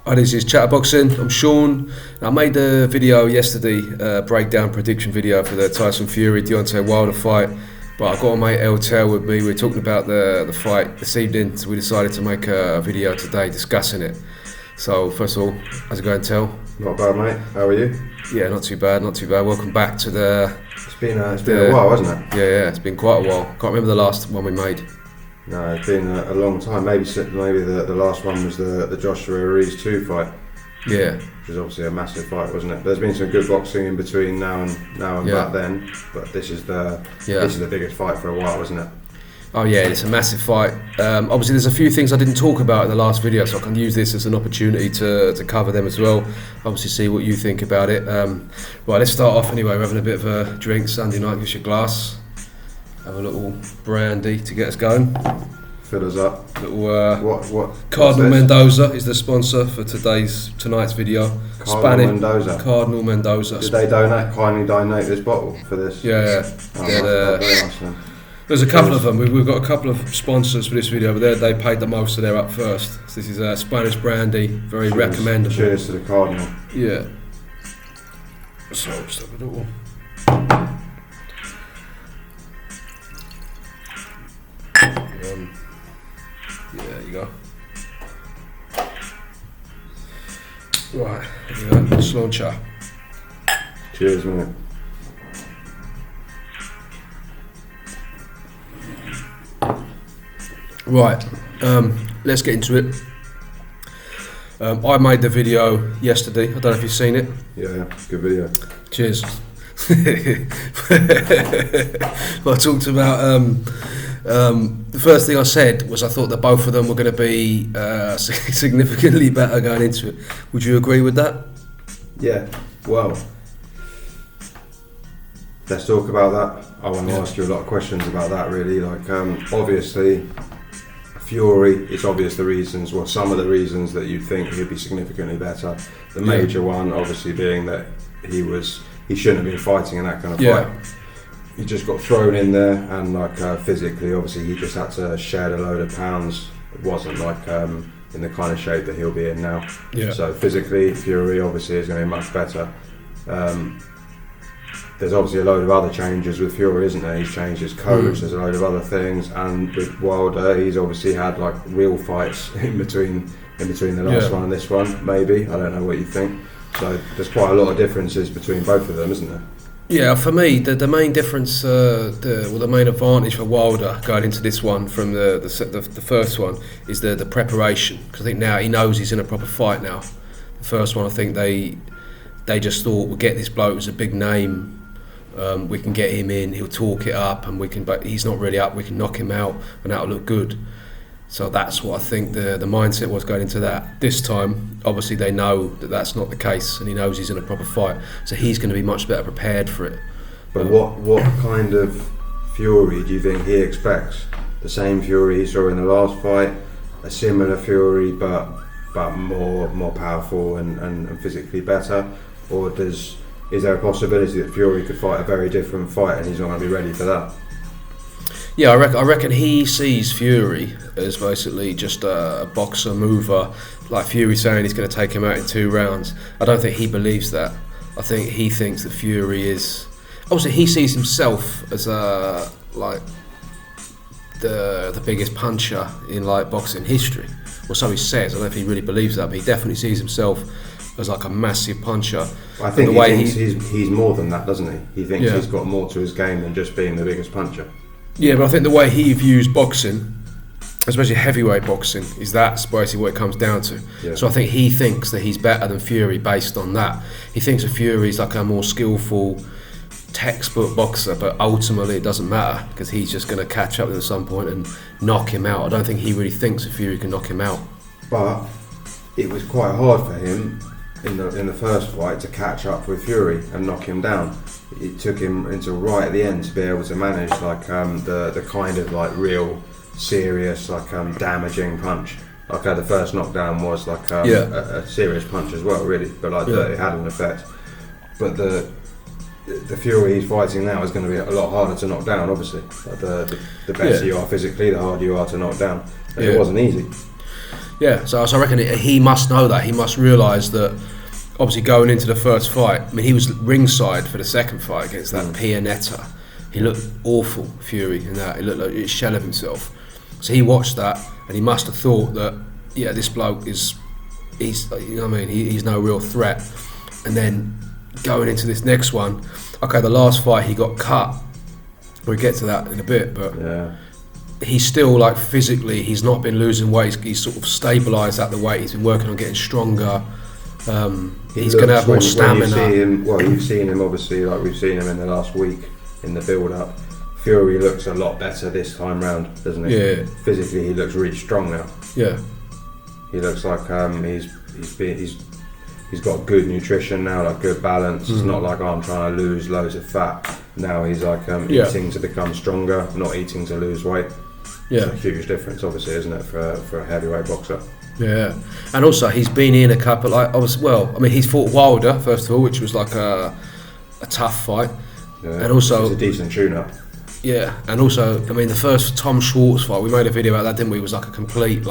Hi, this is Chatterboxing. I'm Sean. I made a video yesterday, breakdown prediction video for the Tyson Fury Deontay Wilder fight. But I got my mate LTL with me. We were talking about the fight this evening, so we decided to make a video today discussing it. So first of all, how's it going, Tel? Not bad, mate. How are you? Yeah, not too bad, not too bad. Welcome back to the. It's been a while, hasn't it? Yeah, it's been quite a while. Can't remember the last one we made. No, it's been a long time. Maybe the last one was the Joshua Ruiz 2 fight. Yeah. Which was obviously a massive fight, wasn't it? There's been some good boxing in between now and back then, but this is the biggest fight for a while, isn't it? Oh yeah, it's a massive fight. Obviously there's a few things I didn't talk about in the last video, so I can use this as an opportunity to cover them as well. Obviously see what you think about it. Right, let's start off anyway. We're having a bit of a drink. Sunday night, get your glass. Have a little brandy to get us going. Fill us up. Little What? Cardinal Mendoza is the sponsor for tonight's video. Cardinal Mendoza. Cardinal Mendoza. Did they kindly donate this bottle for this? Yeah. Very nice then. There's a couple of them. We've got a couple of sponsors for this video, but they paid the most, so they're up first. So this is Spanish brandy, very recommendable. Cheers to the Cardinal. Yeah. So just have a little. Yeah, there you go. Right, here we go. Slauncher. Cheers, mate. Right, let's get into it. I made the video yesterday. I don't know if you've seen it. Yeah, good video. Cheers. I talked about the first thing I said was I thought that both of them were going to be significantly better going into it. Would you agree with that? Yeah. Well, let's talk about that. I want to ask you a lot of questions about that. Really, like obviously. Fury, it's obvious the reasons, well, some of the reasons that you think he'd be significantly better. The major one, obviously, being that he shouldn't have been fighting in that kind of fight. He just got thrown in there, and physically, obviously, he just had to shed a load of pounds. It wasn't in the kind of shape that he'll be in now. Yeah. So physically, Fury obviously is going to be much better. There's obviously a load of other changes with Fury, isn't there? He's changed his coach, there's a load of other things, and with Wilder, he's obviously had real fights in between the last one and this one, maybe. I don't know what you think. So there's quite a lot of differences between both of them, isn't there? Yeah, for me, the main difference, the main advantage for Wilder going into this one from the first one is the preparation. Because I think now he knows he's in a proper fight now. The first one, I think they just thought, we'll get this bloke as a big name. We can get him in, he'll talk it up, but he's not really up, we can knock him out and that'll look good. So that's what I think the mindset was going into that. This time, obviously they know that that's not the case, and he knows he's in a proper fight, so he's going to be much better prepared for it. But what kind of Fury do you think he expects? The same Fury he saw in the last fight, a similar Fury but more powerful and physically better, or is there a possibility that Fury could fight a very different fight and he's not going to be ready for that? Yeah, I reckon he sees Fury as basically just a boxer mover, like Fury saying he's going to take him out in 2 rounds. I don't think he believes that. I think he thinks that Fury is... Obviously, he sees himself as the biggest puncher in boxing history. Well, so he says. I don't know if he really believes that, but he definitely sees himself as a massive puncher. I think he thinks he's more than that, doesn't he? He thinks he's got more to his game than just being the biggest puncher. Yeah, but I think the way he views boxing, especially heavyweight boxing, is that's basically what it comes down to. Yeah. So I think he thinks that he's better than Fury based on that. He thinks that Fury's a more skillful, textbook boxer, but ultimately it doesn't matter because he's just going to catch up with him at some point and knock him out. I don't think he really thinks that Fury can knock him out. But it was quite hard for him in the first fight to catch up with Fury and knock him down. It took him until right at the end to be able to manage the kind of real serious damaging punch. The first knockdown was a serious punch as well, really, but it had an effect. But the Fury he's fighting now is going to be a lot harder to knock down, obviously. The better you are physically, the harder you are to knock down. And it wasn't easy. Yeah, so I reckon he must know that. He must realise that. Obviously, going into the first fight, I mean, he was ringside for the second fight against that Pianetta. He looked awful, Fury, in that. He looked like a shell of himself. So he watched that, and he must have thought that, yeah, this bloke he's you know what I mean, he's no real threat. And then going into this next one, okay, the last fight he got cut. We'll get to that in a bit, but he's still, like, physically, he's not been losing weight. He's sort of stabilised at the weight. He's been working on getting stronger. He's going to have more stamina. You've seen him, obviously, like we've seen him in the last week in the build-up. Fury looks a lot better this time round, doesn't he? Yeah. Physically, he looks really strong now. Yeah. He looks like he's got good nutrition now, like good balance. It's not like I'm trying to lose loads of fat. Now he's like eating to become stronger, not eating to lose weight. Yeah. It's a huge difference, obviously, isn't it, for a heavyweight boxer? Yeah, and also he's been in a couple. He's fought Wilder first of all, which was like a tough fight, and also it's a decent tune-up. Yeah, and also, I mean, the first Tom Schwartz fight, we made a video about that, didn't we? It was like a complete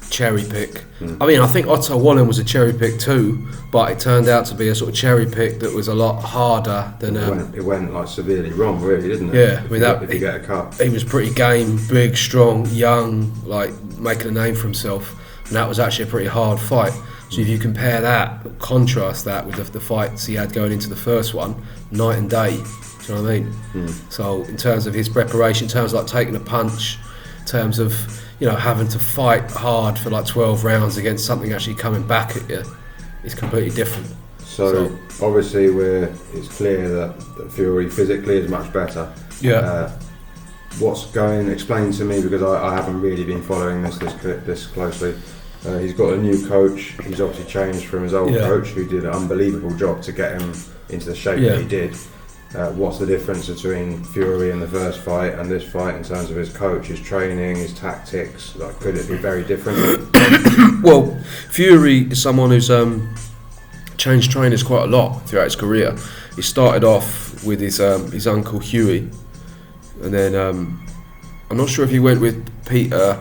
cherry pick. I mean, I think Otto Wallen was a cherry pick too, but it turned out to be a sort of cherry pick that was a lot harder than. It went like severely wrong, really, didn't it? Yeah, I mean if you get a cut. He was pretty game, big, strong, young, like making a name for himself. And that was actually a pretty hard fight. So if you compare that, contrast that with the fights he had going into the first one, night and day. Do you know what I mean? So in terms of his preparation, in terms of like taking a punch, in terms of, you know, having to fight hard for like 12 rounds against something actually coming back at you, it's completely different. So obviously it's clear that Fury physically is much better. Yeah. Explain to me, because I haven't really been following this closely. He's got a new coach. He's obviously changed from his old coach, who did an unbelievable job to get him into the shape that he did. What's the difference between Fury in the first fight and this fight in terms of his coach, his training, his tactics? Like, could it be very different? Well, Fury is someone who's changed trainers quite a lot throughout his career. He started off with his uncle Huey, and then I'm not sure if he went with Peter.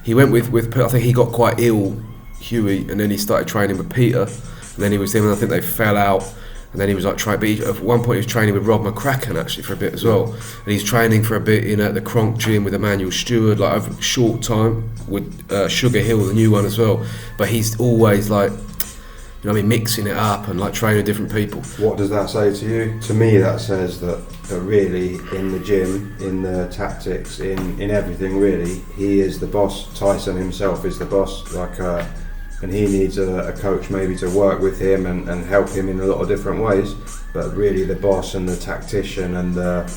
He went with I think he got quite ill, Huey, and then he started training with Peter, and then he was him, and I think they fell out, and then he was like at one point he was training with Rob McCracken actually for a bit as well, and he's training for a bit at the Kronk gym with Emmanuel Stewart, like over a short time with Sugar Hill, the new one as well, but he's always like, you know what I mean, mixing it up and like training with different people. What does that say to you? To me, that says that really in the gym, in the tactics, in everything, really, he is the boss. Tyson himself is the boss, and he needs a coach maybe to work with him and help him in a lot of different ways. But really, the boss and the tactician and I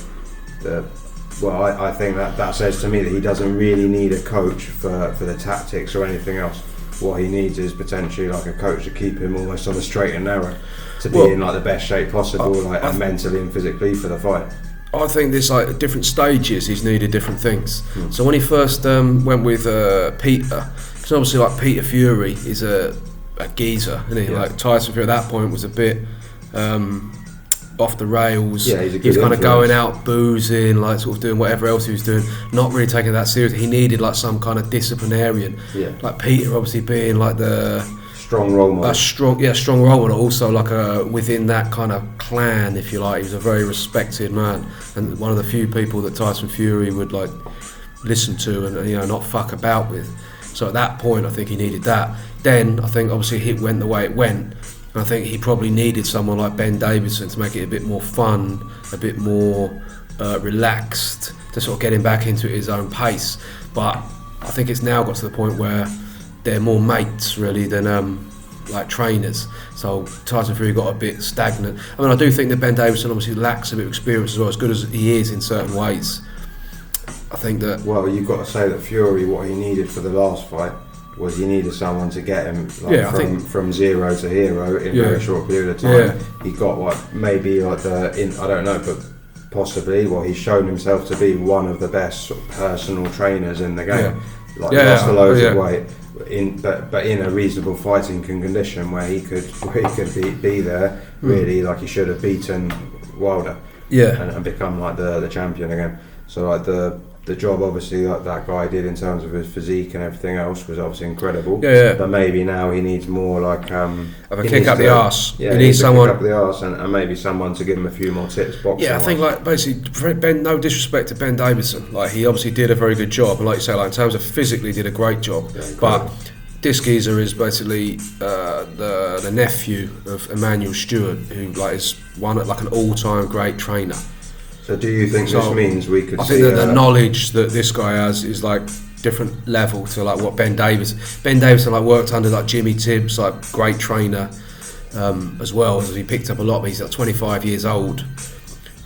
think that says to me that he doesn't really need a coach for the tactics or anything else. What he needs is potentially like a coach to keep him almost on the straight and narrow, to be in like the best shape possible, and mentally and physically for the fight. I think there's like different stages. He's needed different things. So when he first went with Peter, because obviously like Peter Fury is a geezer, isn't he? Yeah. Like Tyson Fury at that point was a bit off the rails. Yeah, he was kind of going out boozing, like sort of doing whatever else he was doing, not really taking that seriously. He needed like some kind of disciplinarian. Yeah. Like Peter obviously being like the strong role model. Strong role model. Also like within that kind of clan, if you like, he was a very respected man, and one of the few people that Tyson Fury would like listen to and you know not fuck about with. So at that point, I think he needed that. Then I think obviously it went the way it went. And I think he probably needed someone like Ben Davison to make it a bit more fun, a bit more relaxed, to sort of get him back into his own pace. But I think it's now got to the point where they're more mates really than like trainers. So Tyson Fury got a bit stagnant. I mean, I do think that Ben Davison obviously lacks a bit of experience as well, as good as he is in certain ways. I think that... Well, you've got to say that Fury, what he needed for the last fight was he needed someone to get him from zero to hero in a very short period of time. Yeah. He got maybe I don't know, but possibly, he's shown himself to be one of the best sort of personal trainers in the game. Lost a load of weight, but in a reasonable fighting condition where he could be there really, like he should have beaten Wilder. Yeah. And become like the champion again. So like the job obviously that guy did in terms of his physique and everything else was obviously incredible. Yeah. But maybe now he needs more like of a kick up the arse. Yeah, he needs someone kick up the arse and maybe someone to give him a few more tips. Yeah, I think like basically Ben. No disrespect to Ben Davison, like he obviously did a very good job, and like you say, like in terms of physically, did a great job. Yeah, but this geezer is basically the nephew of Emmanuel Stewart, who like is like an all-time great trainer. So do you think this means we could I see... think that the knowledge that this guy has is like different level to like what Ben Davison like worked under like Jimmy Tibbs, like great trainer as well, as he picked up a lot, but he's like 25 years old.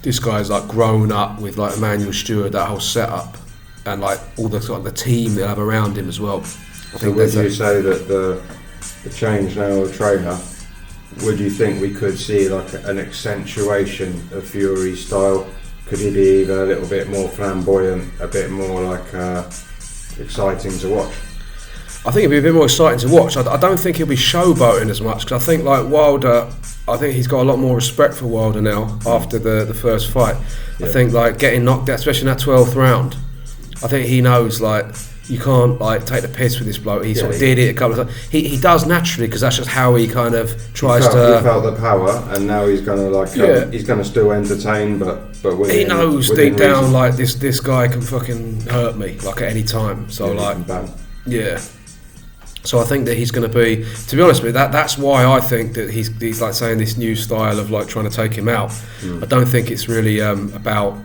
This guy's like grown up with like Emmanuel Stewart, that whole setup, and like all the sort of the team they have around him as well. So would you say that the change now of trainer, would you think we could see like an accentuation of Fury's style? Could he be even a little bit more flamboyant, a bit more like exciting to watch? I think it'd be a bit more exciting to watch. I don't think he'll be showboating as much, because I think like Wilder, I think he's got a lot more respect for Wilder now after the first fight. Yeah. I think like getting knocked out, especially in that 12th round, I think he knows like you can't like take the piss with this bloke. He sort of did it a couple of times. He does naturally, because that's just how he kind of tries he felt the power, and now he's going to like he's going to still entertain, but he knows deep down like this guy can fucking hurt me like at any time. So yeah. So I think that he's going to be, to be honest with you, that's why I think that he's like saying this new style of like trying to take him out. I don't think it's really about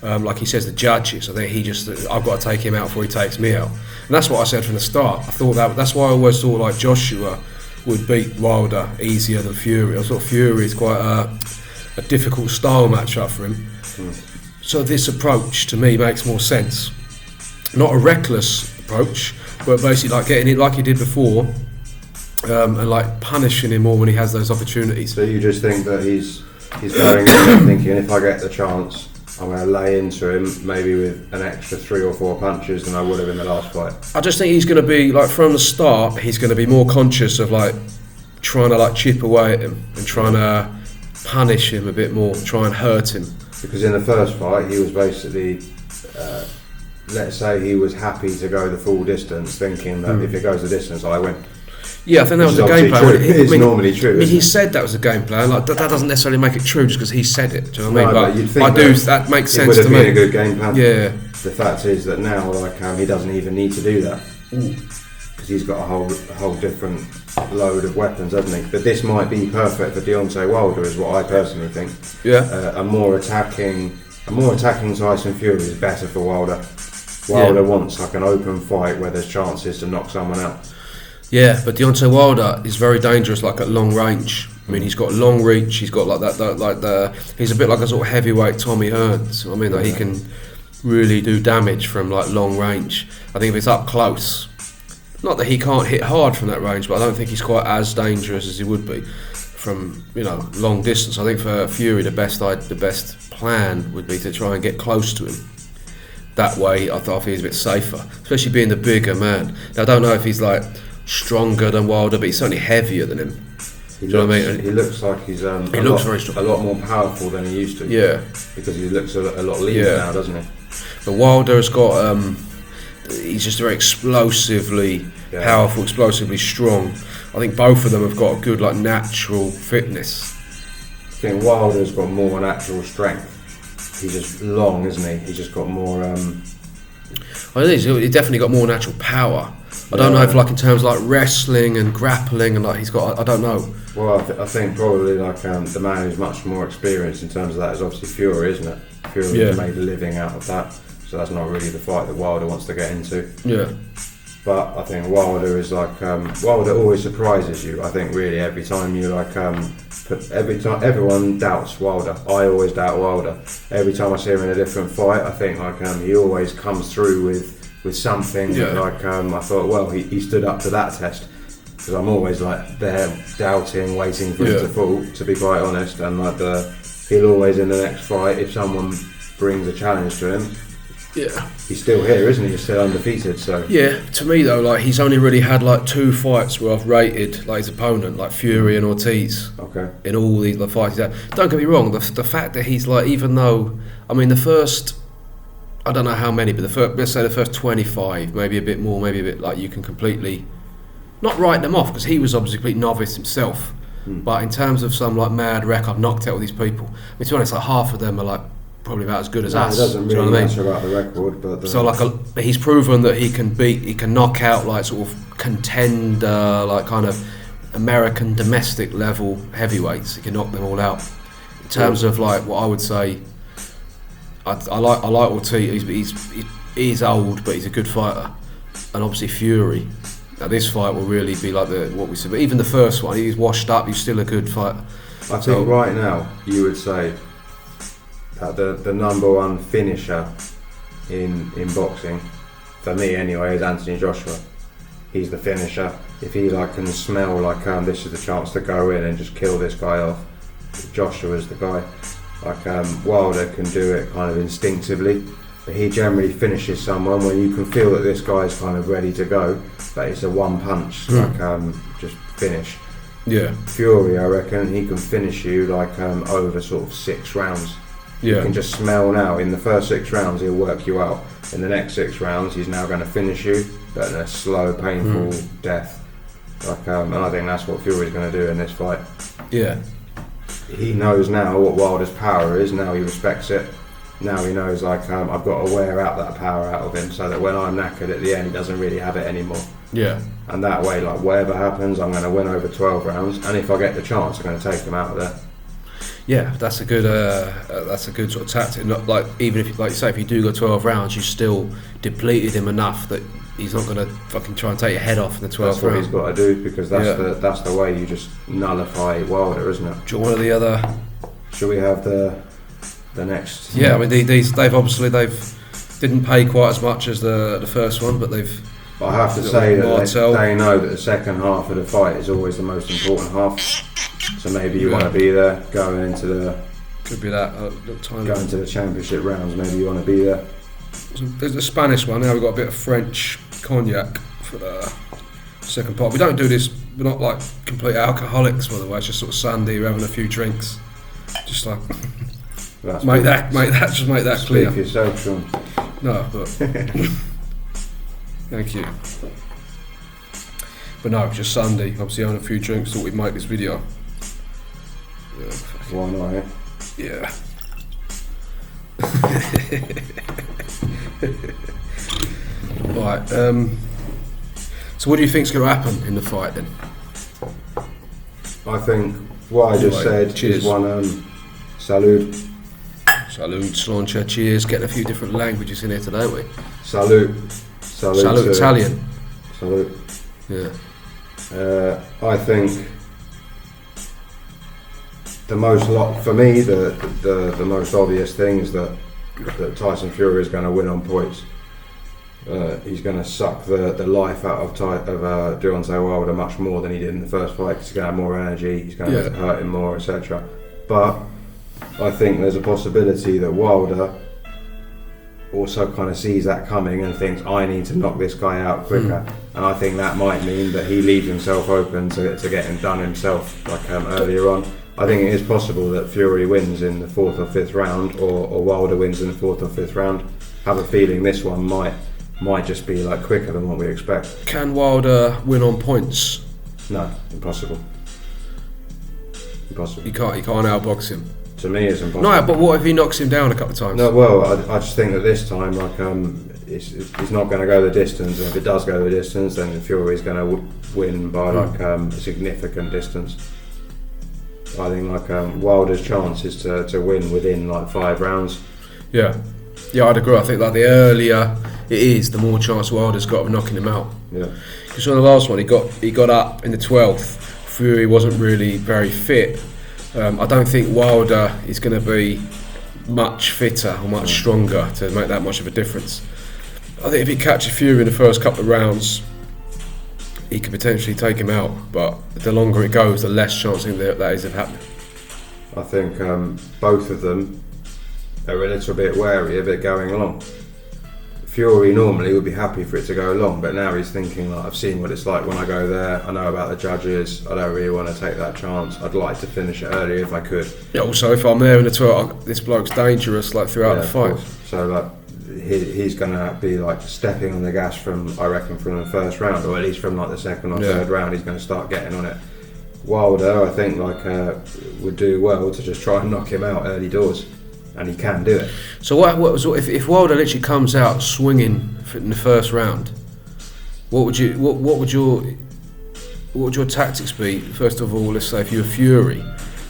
like he says the judges. I think I've got to take him out before he takes me out, and that's what I said from the start. I thought that's why I always thought like Joshua would beat Wilder easier than Fury. I thought Fury is quite a difficult style matchup for him. So this approach to me makes more sense. Not a reckless approach, but basically like getting it like he did before, and like punishing him more when he has those opportunities. So you just think that he's going in there thinking, if I get the chance, I'm going to lay into him maybe with an extra 3 or 4 punches than I would have in the last fight? I just think he's going to be like, from the start, he's going to be more conscious of like trying to like chip away at him and trying to punish him a bit more, try and hurt him. Because in the first fight he was basically let's say he was happy to go the full distance, thinking that if it goes the distance I win. Yeah, I think that was the game plan. It's normally true. I mean, he said that was a game plan. Like that doesn't necessarily make it true just because he said it. Do you know what I mean? No, but you'd think that makes sense to me. It would have been a good game plan. Yeah. The fact is that now, like, he doesn't even need to do that, because he's got a whole different load of weapons, hasn't he? But this might be perfect for Deontay Wilder, is what I personally think. Yeah. A more attacking Tyson Fury is better for Wilder. Wilder wants like an open fight where there's chances to knock someone out. Yeah, but Deontay Wilder is very dangerous, like at long range. I mean, he's got long reach. He's got like he's a bit like a sort of heavyweight Tommy Hearns. I mean, like he can really do damage from like long range. I think if it's up close, not that he can't hit hard from that range, but I don't think he's quite as dangerous as he would be from long distance. I think for Fury, the best plan would be to try and get close to him. That way, I think he's a bit safer, especially being the bigger man. Now, I don't know if he's like stronger than Wilder, but he's certainly heavier than him. He looks like he's very strong. A lot more powerful than he used to. Yeah, because he looks a lot leaner now, doesn't he? But Wilder has got he's just very explosively powerful, explosively strong. I think both of them have got a good like natural fitness. I think Wilder's got more natural strength. He's just long, isn't he? He's just got more. I think he's definitely got more natural power. I don't know if like in terms of like wrestling and grappling and like he's got. I don't know. Well, I think probably like the man who's much more experienced in terms of that is obviously Fury, isn't it? Fury made a living out of that, so that's not really the fight that Wilder wants to get into. Yeah. But I think Wilder is like Wilder always surprises you. I think really every time you like every time everyone doubts Wilder. I always doubt Wilder. Every time I see him in a different fight, I think like he always comes through with something that, like I thought, well, he stood up to that test, because I'm always like there doubting, waiting for him to fall, to be quite honest, and like he'll always in the next fight, if someone brings a challenge to him, he's still here, isn't he? He's still undefeated. So yeah, to me though, like he's only really had like 2 fights where I've rated like his opponent, like Fury and Ortiz. Okay. In all the fights he's had. Don't get me wrong, the fact that he's like, even though, I mean, the first I don't know how many, but let's say the first 25, maybe a bit more, maybe a bit like you can completely not write them off because he was obviously a complete novice himself. But in terms of some like mad wreck, I've knocked out all these people. I mean, to be honest, like half of them are like probably about as good as us. It doesn't do you really know what I mean? matter about the record, but So like he's proven that he can knock out like sort of contender, like kind of American domestic level heavyweights. He can knock them all out. In terms of like what I would say, I like Ortiz. He's old, but he's a good fighter, and obviously Fury. Now this fight will really be like what we said. But even the first one, he's washed up. He's still a good fighter. I think right now you would say that the number one finisher in boxing, for me anyway, is Anthony Joshua. He's the finisher. If he like can smell like this is the chance to go in and just kill this guy off, Joshua's the guy. Like Wilder can do it kind of instinctively, but he generally finishes someone when you can feel that this guy's kind of ready to go, but it's a one punch, just finish. Yeah. Fury, I reckon he can finish you like over sort of 6 rounds. Yeah. You can just smell now, in the first 6 rounds he'll work you out. In the next 6 rounds he's now going to finish you, but in a slow, painful death. Like, and I think that's what Fury's going to do in this fight. Yeah. He knows now what Wilder's power is, now he respects it. Now he knows like I've got to wear out that power out of him so that when I'm knackered at the end he doesn't really have it anymore. Yeah. And that way, like whatever happens, I'm going to win over 12 rounds, and if I get the chance I'm going to take him out of there. Yeah, that's a good sort of tactic. Not like even if, like you say, if you do go 12 rounds, you still depleted him enough that he's not going to fucking try and take your head off in the 12th round. That's what he's got to do, because that's the way you just nullify Wilder, isn't it? Do you want one of the other? Should we have the next? Yeah, I mean they've obviously didn't pay quite as much as the first one, but they've. I have to say that they know that the second half of the fight is always the most important half. So maybe you want to be there going into the. Could be that time. Going to the championship rounds, maybe you want to be there. There's the Spanish one. Now we've got a bit of French cognac for the second part. We don't do this. We're not like complete alcoholics, by the way. It's just sort of Sunday. We're having a few drinks. Just like make that clear. Speak for yourself, Sean. No, but thank you. But no, just Sunday. Obviously, having a few drinks. Thought we'd make this video. Yeah, why not? Eh? Yeah. Right. So, what do you think's going to happen in the fight then? I think what I just said cheers. Is one salud. Salud, Slancha, cheers. Getting a few different languages in here today, aren't we? Salud. Salud, Italian. Salud. Yeah. I think the most for me the most obvious thing is that Tyson Fury is going to win on points. He's going to suck the life out of Deontay Wilder much more than he did in the first fight. He's going to have more energy. He's going to hurt him more, etc. But I think there's a possibility that Wilder also kind of sees that coming and thinks, I need to knock this guy out quicker. And I think that might mean that he leaves himself open to getting done himself, like earlier on. I think it is possible that Fury wins in the 4th or 5th round, or Wilder wins in the 4th or 5th round. Have a feeling this one might just be like quicker than what we expect. Can Wilder win on points? No, impossible. You can't outbox him. To me, it's impossible. No, but what if he knocks him down a couple of times? No, well, I just think that this time, like, he's not going to go the distance. And if it does go the distance, then Fury's going to win by like a significant distance. I think like Wilder's chance is to win within like 5 rounds. Yeah, I'd agree. I think like the earlier it is, the more chance Wilder's got of knocking him out. Yeah. Because on the last one, he got up in the 12th. Fury wasn't really very fit. I don't think Wilder is going to be much fitter or much stronger to make that much of a difference. I think if he catches Fury in the first couple of rounds, he could potentially take him out. But the longer it goes, the less chance that is of happening. I think both of them are a little bit wary of it going along. Fury normally would be happy for it to go along, but now he's thinking, like, I've seen what it's like when I go there, I know about the judges, I don't really want to take that chance, I'd like to finish it early if I could. Yeah, also if I'm there in the 12th, this bloke's dangerous like throughout the fight. So like he's going to be like stepping on the gas from, I reckon, from the first round, or at least from like the second or third round. He's going to start getting on it. Wilder, I think, would do well to just try and knock him out early doors, and he can do it. So if Wilder literally comes out swinging in the first round, what would your tactics be? First of all, let's say if you're Fury,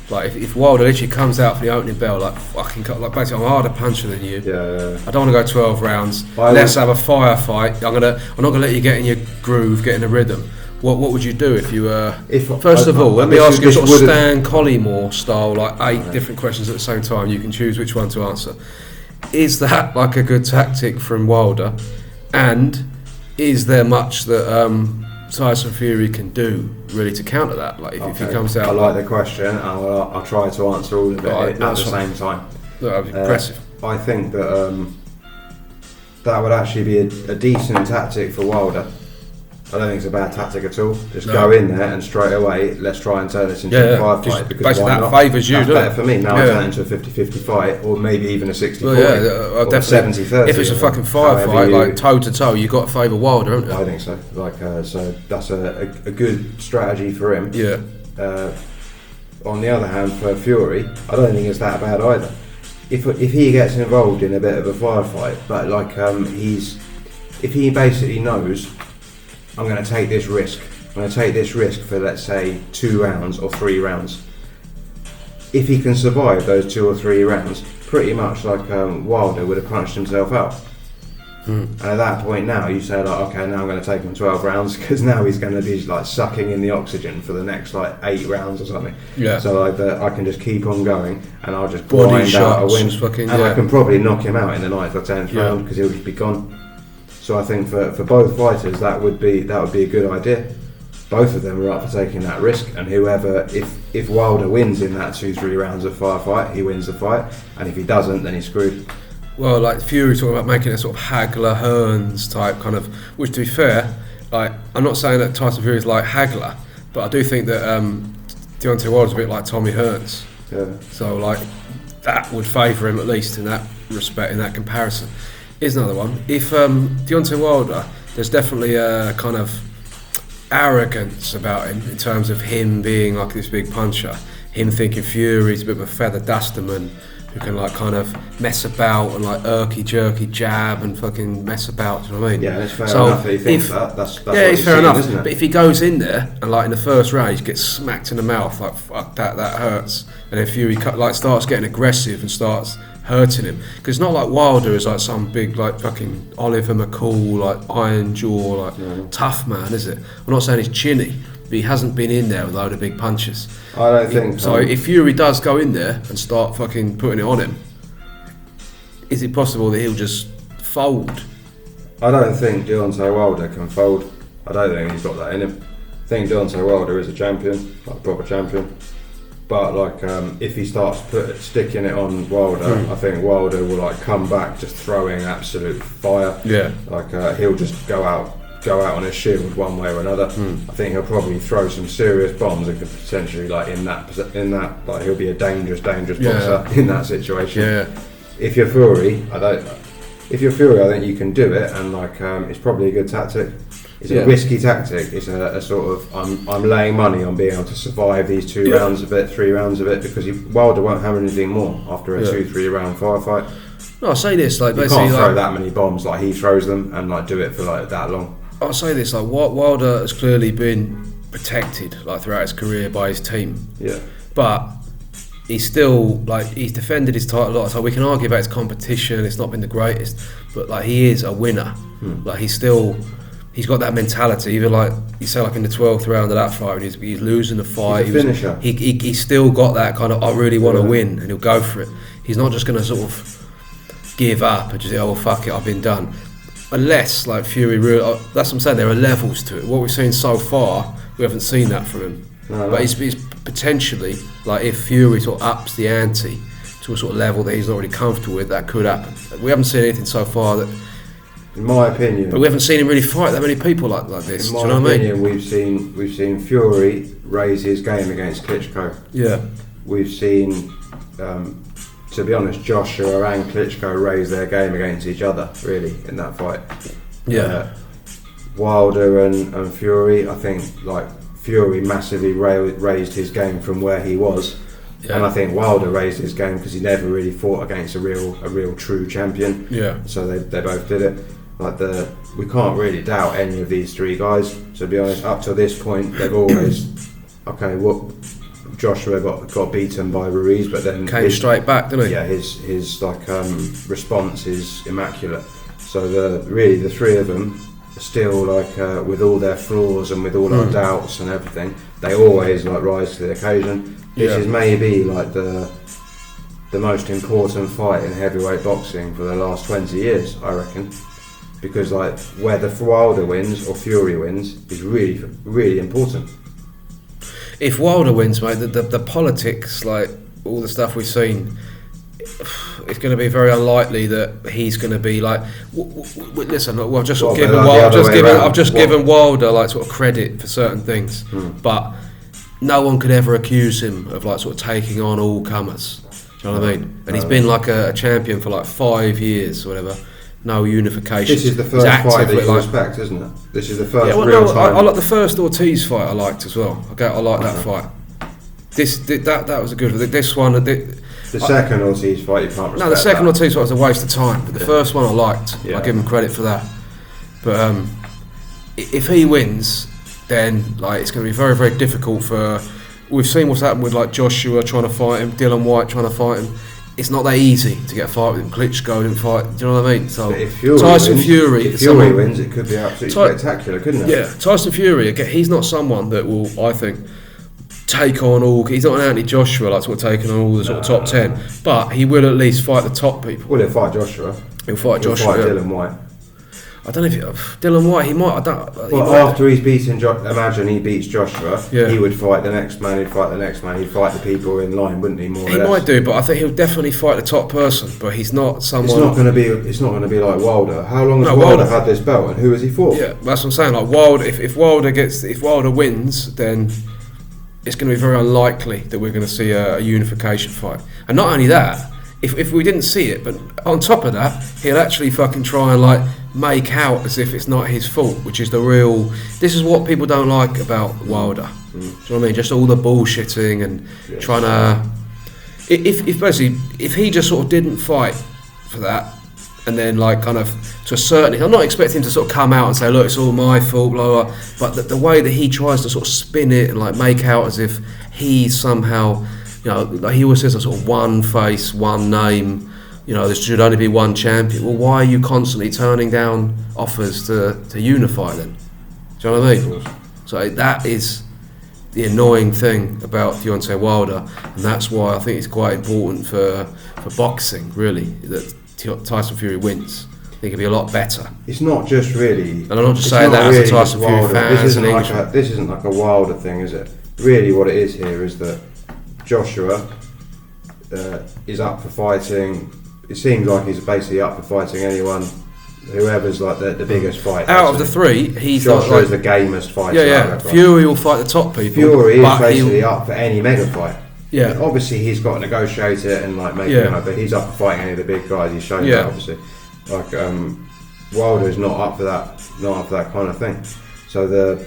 like if Wilder literally comes out for the opening bell, like basically I'm a harder puncher than you. Yeah. I don't want to go 12 rounds. Let's have a firefight. I'm not gonna let you get in your groove, get in the rhythm. What would you do if you were? First of all, let me ask you a sort of Stan Collymore style, like 8 different questions at the same time. You can choose which one to answer. Is that like a good tactic from Wilder? And is there much that Tyson Fury can do really to counter that? Like if he comes out. I like the question, and I'll try to answer all of it at the same time. That would be impressive. I think that that would actually be a decent tactic for Wilder. I don't think it's a bad tactic at all. Just go in there and straight away, let's try and turn this into a firefight. Because basically that favours you, that's better for me. Now I turn it into a 50-50 fight, or maybe even a 60-40, or 70-30. If it's a fucking firefight, like toe-to-toe, you've got to favour Wilder, haven't you? I think so. So that's a good strategy for him. Yeah. On the other hand, for Fury, I don't think it's that bad either. If he gets involved in a bit of a firefight, but if he basically knows, I'm going to take this risk. I'm going to take this risk for, let's say, 2 rounds or 3 rounds. If he can survive those 2 or 3 rounds, pretty much like Wilder would have punched himself out. And at that point now, you say, like, okay, now I'm going to take him 12 rounds, because now he's going to be like sucking in the oxygen for the next like 8 rounds or something. Yeah. So I can just keep on going, and I'll just grind out a win. I can probably knock him out in the 9th or 10th round, because he'll just be gone. So I think for both fighters that would be a good idea. Both of them are up for taking that risk, and whoever, if Wilder wins in that 2-3 rounds of firefight, he wins the fight, and if he doesn't, then he's screwed. Well, like Fury talking about making a sort of Hagler Hearns type kind of, which to be fair, like I'm not saying that Tyson Fury is like Hagler, but I do think that Deontay Wilder's a bit like Tommy Hearns. Yeah. So like that would favour him at least in that respect, in that comparison. Here's another one. If Deontay Wilder, there's definitely a kind of arrogance about him in terms of him being like this big puncher, him thinking Fury's a bit of a feather dusterman who can like kind of mess about and like irky jerky jab and fucking mess about. Do you know what I mean? Yeah, it's fair enough that he thinks that. That's it's fair enough. Isn't it? But if he goes in there and like in the first round he gets smacked in the mouth, like fuck that hurts, and then Fury starts getting aggressive and starts hurting him, because it's not like Wilder is like some big like fucking Oliver McCall like iron jaw like tough man, is it? I'm not saying he's chinny, but he hasn't been in there with a load of big punches. I don't think so. If Fury does go in there and start fucking putting it on him, is it possible that he'll just fold? I don't think Deontay Wilder can fold. I don't think he's got that in him. I think Deontay Wilder is a champion, like a proper champion. But like, if he starts sticking it on Wilder, I think Wilder will like come back just throwing absolute fire. Yeah. Like he'll just go out on his shield one way or another. I think he'll probably throw some serious bombs and could potentially like in that like he'll be a dangerous boxer in that situation. Yeah. If you're Fury, I think you can do it, and like it's probably a good tactic. It's a risky tactic. It's a sort of I'm laying money on being able to survive these 2 rounds of it, 3 rounds of it, because Wilder won't have anything more after a 2-3 round firefight. No, I'll say this, like you can't throw that many bombs like he throws them and like do it for like that long. I'll say this, like Wilder has clearly been protected like throughout his career by his team. Yeah. But he's still like he's defended his title a lot, so we can argue about his competition. It's not been the greatest, but like he is a winner. Like he's got that mentality. Even like you say, like in the 12th round of that fight, when he's losing the fight, he's a finisher. He's still got that kind of I really want to win, and he'll go for it. He's not just going to sort of give up and just say, oh well, fuck it, I've been done. Unless like Fury, that's what I'm saying. There are levels to it. What we've seen so far, we haven't seen that from him. But he's potentially like if Fury sort of ups the ante to a sort of level that he's not really comfortable with, that could happen. We haven't seen anything so far that. In my opinion, but we haven't seen him really fight that many people like this. In my opinion, we've seen Fury raise his game against Klitschko. Yeah, we've seen to be honest, Joshua and Klitschko raised their game against each other, really, in that fight. Wilder and Fury, I think, like, Fury massively raised his game from where he was. And I think Wilder raised his game because he never really fought against a real true champion. So they both did it. Like we can't really doubt any of these three guys. To be honest, up to this point, they've always Joshua got beaten by Ruiz, but then came straight back, didn't he? Yeah, his response is immaculate. So the three of them are still with all their flaws and with all our doubts and everything, they always rise to the occasion. This is maybe the most important fight in heavyweight boxing for the last 20 years, I reckon, because whether Wilder wins or Fury wins is really, really important. If Wilder wins, mate, the politics, all the stuff we've seen, it's going to be very unlikely that he's going to be listen. I've just given Wilder sort of credit for certain things, but no one could ever accuse him of sort of taking on all comers. Do you know what I mean? And he's been a champion for 5 years or whatever. No unification. This is the first fight that you respect, isn't it? This is the first real time. I like the first Ortiz fight. I liked as well. I like that fight. That was a good one. This one, the second Ortiz fight, you can't respect. No, the second Ortiz fight was a waste of time. But the first one I liked. I give him credit for that. But if he wins, then it's going to be very, very difficult for. We've seen what's happened with Joshua trying to fight him, Dylan White trying to fight him. It's not that easy to get a fight with him. Klitschko didn't fight. Do you know what I mean? So if Fury wins, it could be absolutely spectacular, couldn't it? Yeah, Tyson Fury. He's not someone that will, I think, take on all. He's not an Anthony Joshua sort of taking on all the sort of top 10, but he will at least fight the top people. Will he fight Joshua? He'll fight Joshua. Fight Dylan White. I don't know if Dylan White. He might. After he's beaten, imagine he beats Joshua. He would fight the next man. He'd fight the next man. He'd fight the people in line, wouldn't he? More or less. He might do, but I think he'll definitely fight the top person. But he's not someone. It's not going to be like Wilder. How long has Wilder had this belt, and who has he fought? Yeah, that's what I'm saying. Wilder. If Wilder wins, then it's going to be very unlikely that we're going to see a unification fight. And not only that, if we didn't see it, but on top of that, he'll actually fucking try and make out as if it's not his fault, which is the real. This is what people don't like about Wilder. Do you know what I mean? Just all the bullshitting and trying to. If he just sort of didn't fight for that, and then kind of to a certain, I'm not expecting him to sort of come out and say, look, it's all my fault, blah blah. But the way that he tries to sort of spin it and make out as if he's somehow. He always says, sort of one face, one name. There should only be one champion. Well, why are you constantly turning down offers to unify then? Do you know what I mean? So that is the annoying thing about Deontay Wilder, and that's why I think it's quite important for boxing, really, that Tyson Fury wins. I think it'll be a lot better. It's not just really. And I'm not just saying that as a Tyson Fury fan. This isn't like a Wilder thing, is it? Really, what it is here is that Joshua is up for fighting. It seems like he's basically up for fighting anyone, whoever's the biggest fight. Out of the three, he's Joshua is the gamest fighter. Yeah. Fury will fight the top people. Fury is basically up for any mega fight. Yeah. Obviously, he's got to negotiate it and make it, but he's up for fighting any of the big guys. He's shown that, obviously. Wilder is not up for that kind of thing. So the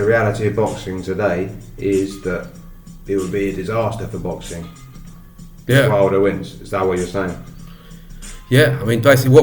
reality of boxing today is that it would be a disaster for boxing if Wilder wins. Is that what you're saying? Yeah, I mean, basically,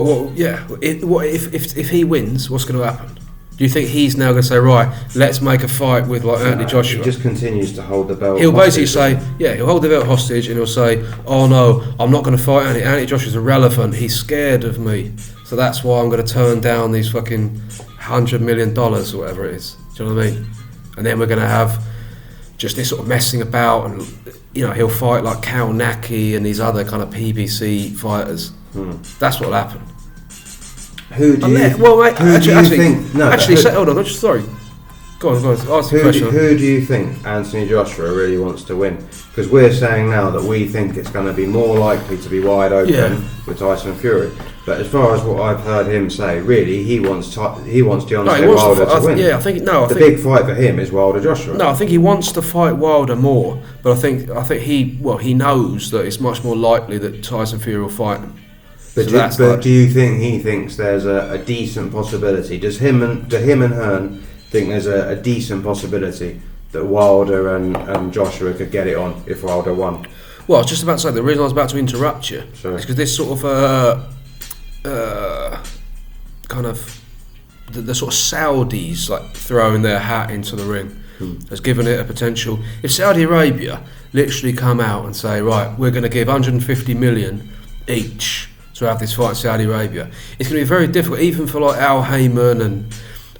if he wins, what's going to happen? Do you think he's now going to say, right, let's make a fight with Anthony Joshua? He just continues to hold the belt. He'll basically say, he'll hold the belt hostage, and he'll say, oh no, I'm not going to fight Anthony. Anthony Joshua's irrelevant. He's scared of me, so that's why I'm going to turn down these fucking $100 million or whatever it is. Do you know what I mean? And then we're going to have just this sort of messing about, and he'll fight like Cal Naki and these other kind of PBC fighters. That's what'll happen. Who do you think? Sorry. Go on, ask the Who question. do you think Anthony Joshua really wants to win? Because we're saying now that we think it's going to be more likely to be wide open with Tyson Fury. But as far as what I've heard him say, really, he wants Deontay Wilder to win. Yeah, I think the big fight for him is Wilder Joshua. No, I think he wants to fight Wilder more, but I think he knows that it's much more likely that Tyson Fury will fight him. But, do you think he thinks there's a decent possibility? Do him and Hearn think there's a decent possibility that Wilder and Joshua could get it on if Wilder won? Well, I was just about to say, the reason I was about to interrupt you is because this sort of kind of the sort of Saudis like throwing their hat into the ring has given it a potential. If Saudi Arabia literally come out and say, right, we're going to give 150 million each to have this fight in Saudi Arabia, it's going to be very difficult, even for like Al Heyman and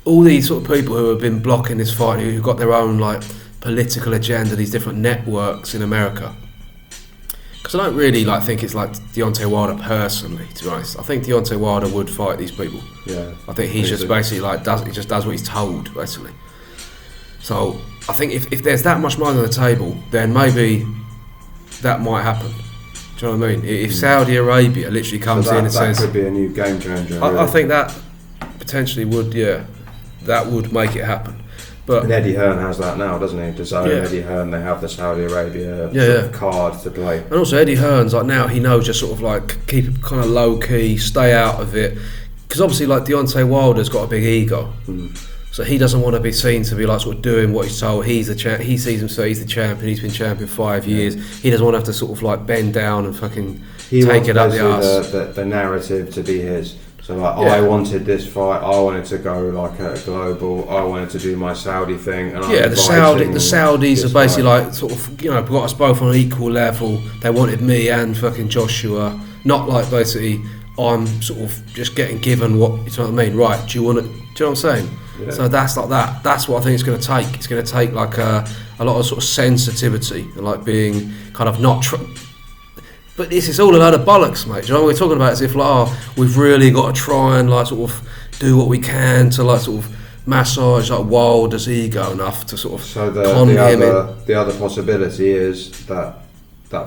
all these sort of people who have been blocking this fight, who've got their own like political agenda, these different networks in America. Because I don't really think it's like Deontay Wilder personally, to be honest. I think Deontay Wilder would fight these people. Yeah. I think he's just basically does what he's told, basically. So I think if there's that much money on the table, then maybe that might happen. Do you know what I mean? If Saudi Arabia literally comes in and says... That could be a new game changer. I think that potentially would, that would make it happen. But and Eddie Hearn has that now, doesn't he? Eddie Hearn, they have the Saudi Arabia sort of card to play. And also Eddie Hearn's now he knows just sort of keep it kind of low key, stay out of it. Because obviously Deontay Wilder's got a big ego. So he doesn't want to be seen to be sort of doing what he's told. He's the champ. He sees himself. He's the champion. He's been champion 5 years. He doesn't want to have to sort of bend down and fucking take it up the arse. The narrative to be his. So I wanted this fight. I wanted to go a global. I wanted to do my Saudi thing. And the Saudis are basically sort of got us both on an equal level. They wanted me and fucking Joshua. Not basically I'm sort of just getting given what, you know what I mean? Right? Do you know what I'm saying? Yeah. So that's that. That's what I think it's going to take. It's going to take a lot of sort of sensitivity and being kind of not. But this is all a load of bollocks, mate. Do you know what we're talking about? As if we've really got to try and sort of do what we can to sort of massage Wilder's ego enough to sort of con him in. The other possibility is that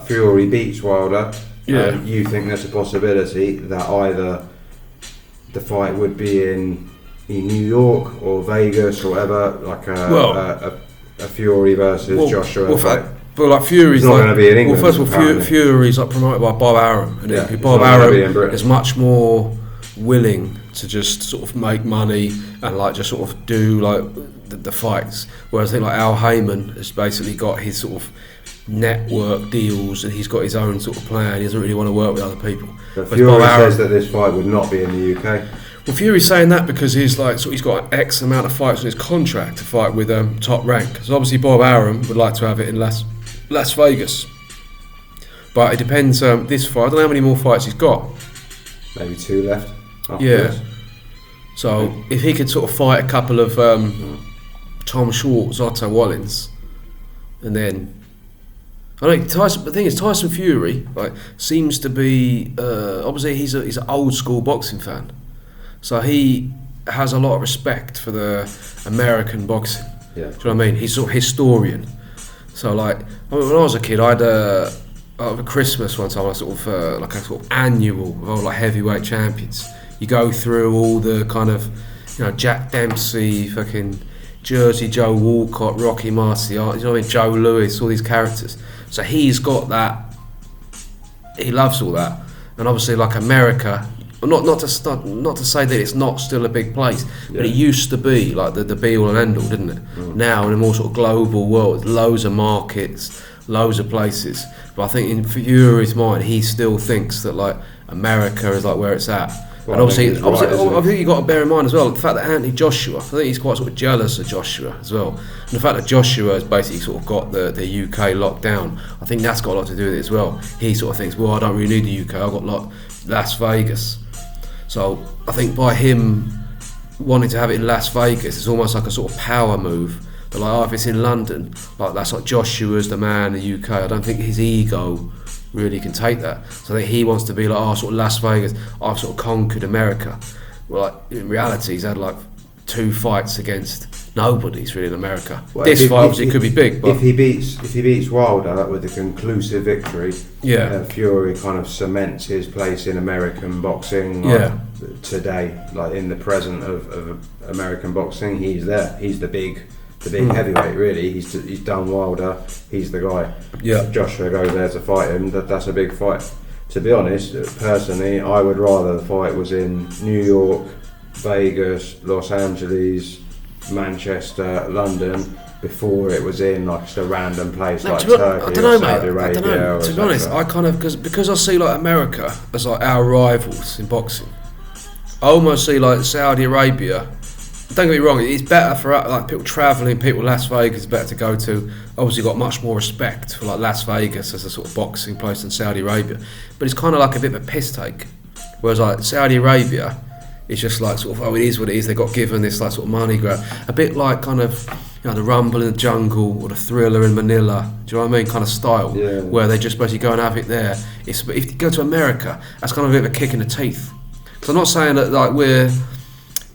Fury beats Wilder. Yeah. And you think there's a possibility that either the fight would be in New York or Vegas or whatever, a Fury versus Joshua fight. But Fury's not going to be in England. Well, first of all, Fury's promoted by Bob Arum, and Bob Arum is much more willing to just sort of make money and just sort of do the fights. Whereas I think Al Heyman has basically got his sort of network deals and he's got his own sort of plan. He doesn't really want to work with other people. But Fury says that this fight would not be in the UK. Well, Fury's saying that because he's he's got X amount of fights on his contract to fight with Top Rank. So obviously Bob Arum would like to have it in Las Vegas, but it depends. This fight, I don't know how many more fights he's got. Maybe 2 left. Yeah. So if he could sort of fight a couple of Tom Schwartz, Otto Wallins, and then I think Tyson. The thing is, Tyson Fury seems to be obviously he's an old school boxing fan, so he has a lot of respect for the American boxing. Yeah. Do you know what I mean? He's sort of historian. So when I was a kid, I had a Christmas one time, a sort of annual of all heavyweight champions. You go through all the kind of, Jack Dempsey, fucking Jersey Joe Walcott, Rocky Marciano, Joe Louis, all these characters. So he's got that. He loves all that, and obviously America. Not to say that it's not still a big place, but it used to be the be all and end all, didn't it? Now in a more sort of global world, loads of markets, loads of places. But I think in Fury's mind, he still thinks that America is where it's at. Well, and obviously, I think you've got to bear in mind as well the fact that Anthony Joshua, I think he's quite sort of jealous of Joshua as well. And the fact that Joshua has basically sort of got the UK locked down, I think that's got a lot to do with it as well. He sort of thinks, well, I don't really need the UK, I've got Las Vegas. So I think by him wanting to have it in Las Vegas, it's almost like a sort of power move. But if it's in London, that's Joshua's the man in the UK. I don't think his ego really can take that. So I think he wants to be sort of Las Vegas. I've sort of conquered America. Well, in reality, he's had 2 fights against nobody's really in America. Well, This if- fight if- obviously could be big, but If he beats Wilder with a conclusive victory, yeah, Fury kind of cements his place in American boxing. Yeah. Today, like in the present of American boxing, he's there. He's the big heavyweight. Really, he's done Wilder. He's the guy. yeah, If Joshua goes there to fight him, that's a big fight. To be honest, personally, I would rather the fight was in New York, Vegas, Los Angeles, Manchester, London, before it was in like just a random place No, like to be- Turkey I don't or know, Saudi mate. I Arabia. don't know. or To be honest, something. I kind of because I see like America as like our rivals in boxing. I almost see like Saudi Arabia. Don't get me wrong; it's better for like people travelling. People, Las Vegas is better to go to. Obviously, got much more respect for like Las Vegas as a sort of boxing place than Saudi Arabia. But it's kind of like a bit of a piss take. Whereas like Saudi Arabia, it's just like sort of, oh, it is what it is. They got given this like sort of money grab, a bit like kind of, you know, the Rumble in the Jungle or the Thriller in Manila. Do you know what I mean? Kind of style, Yeah. where they just basically go and have it there. If you go to America, that's kind of a bit of a kick in the teeth. So I'm not saying that like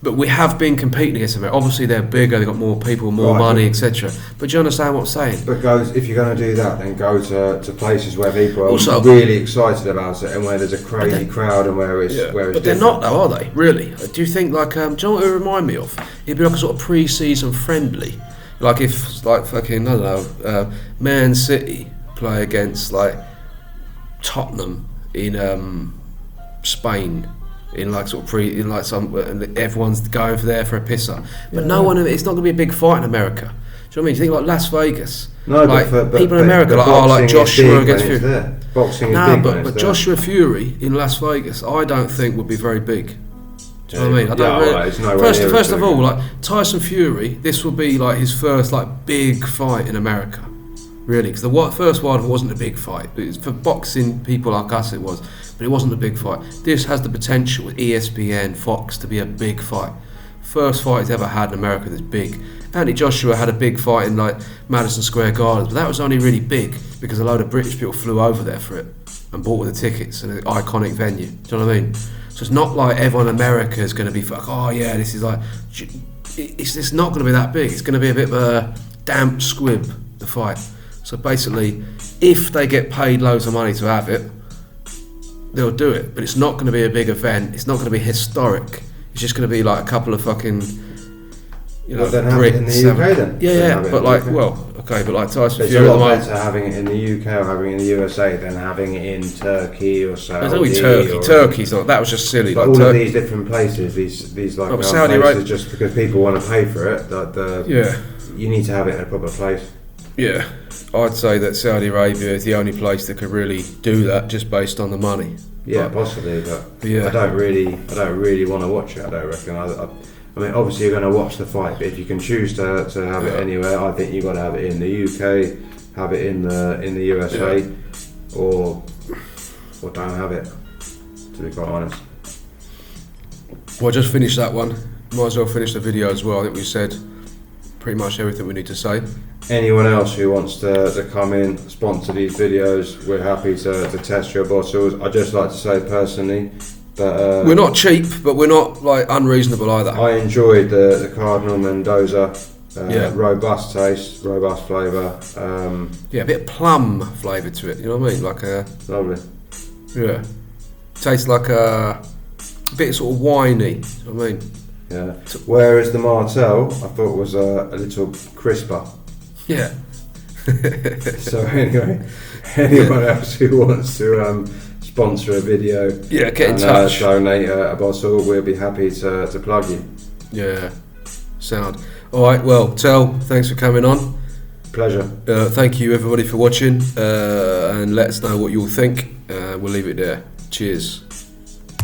but we have been competing against America. Obviously, they're bigger, they've got more people, more Right. money, etc. But do you understand what I'm saying? But if you're going to do that, then go to places where people are Also- really excited about it and where there's a crazy crowd and where it's Yeah. where it's But they're different. not though, are they? Really? Do you think like do you know what it would remind me of? It'd be like a sort of pre-season friendly, like if like fucking I don't know, Man City play against like Tottenham in Spain. In like sort of in like some, and everyone's going for there for a pisser, but no one. It's not going to be a big fight in America. Do you know what I mean? Do you think like Las Vegas? No, like but people in America, like boxing like is Joshua big against when it's Fury. there. Boxing is No, big when it's but there. Joshua Fury in Las Vegas, I don't think would be very big. Do you know what I mean? I don't Yeah, really, alright, it's nowhere first near first as of big. all, like Tyson Fury, this will be like his first like big fight in America, really, because the first one wasn't a big fight. But it's for boxing people like us, it was, but it wasn't a big fight. This has the potential with ESPN, Fox to be a big fight. First fight he's ever had in America that's big. Anthony Joshua had a big fight in like Madison Square Garden, but that was only really big because a load of British people flew over there for it and bought all the tickets and an iconic venue. Do you know what I mean? So it's not like everyone in America is going to be like, oh yeah, this is like, it's not going to be that big. It's going to be a bit of a damp squib, the fight. So basically, if they get paid loads of money to have it, they'll do it. But it's not going to be a big event. It's not going to be historic. It's just going to be like a couple of fucking, you know, Well, then have it in the Brits UK then. Yeah, Then yeah. have it But in the like, UK. well, okay, but like Tyson It's Fury a at the lot moment. better having it in the UK or having it in the USA than having it in Turkey or Saudi. It's only Turkey. or- Turkey's not. That was just silly. But Like all of Turkey. these different places, these like Oh, but other Saudi places, Arabia- just because people want to pay for it, that Yeah. you need to have it in a proper place. Yeah, I'd say that Saudi Arabia is the only place that could really do that, just based on the money. Yeah, But- possibly, but Yeah. I don't really want to watch it. I don't reckon. I mean, obviously you're going to watch the fight, but if you can choose to have it Yeah. anywhere, I think you've got to have it in the UK, have it in the USA, or don't have it. To be quite honest. Well, just finish that one. Might as well finish the video as well. I think we said pretty much everything we need to say. Anyone else who wants to come in, sponsor these videos, we're happy to test your bottles. I'd just like to say personally that We're not cheap, but we're not like unreasonable either. I enjoyed the Cardinal Mendoza. Yeah. Robust taste, robust flavour. Yeah, a bit of plum flavour to it. You know what I mean? Like a Lovely. yeah, tastes like a bit sort of winey. You know what I mean? Yeah. Whereas the Martell, I thought was a little crisper. Yeah. So anyway, anyone else who wants to sponsor a video, Yeah, get in and, touch. donate a bottle, we'll be happy to plug you. Yeah. Sound. All right. Well, thanks for coming on. Pleasure. Thank you everybody for watching, and let us know what you all think. We'll leave it there. Cheers.